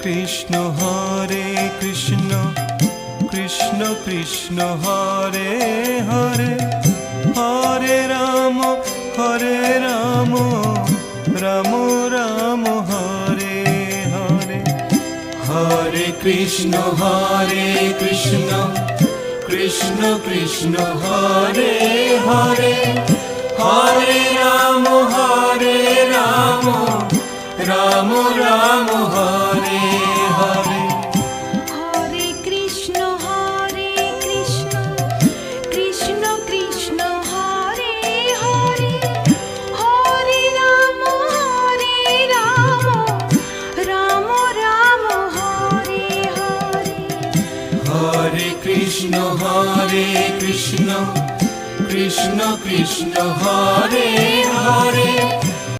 Krishna Krishna Krishna Hare Hare, Hare Ram Ram Ram Hare Hare. Hare Krishna Krishna Krishna Hare Hare, Hare Ram Ram Ram Hare Hare. Hare Krishna Krishna Krishna Hare Hare, Hare Ram Ram Ram Hare Hare. Hare Krishna Krishna Krishna Krishna Hare Hare,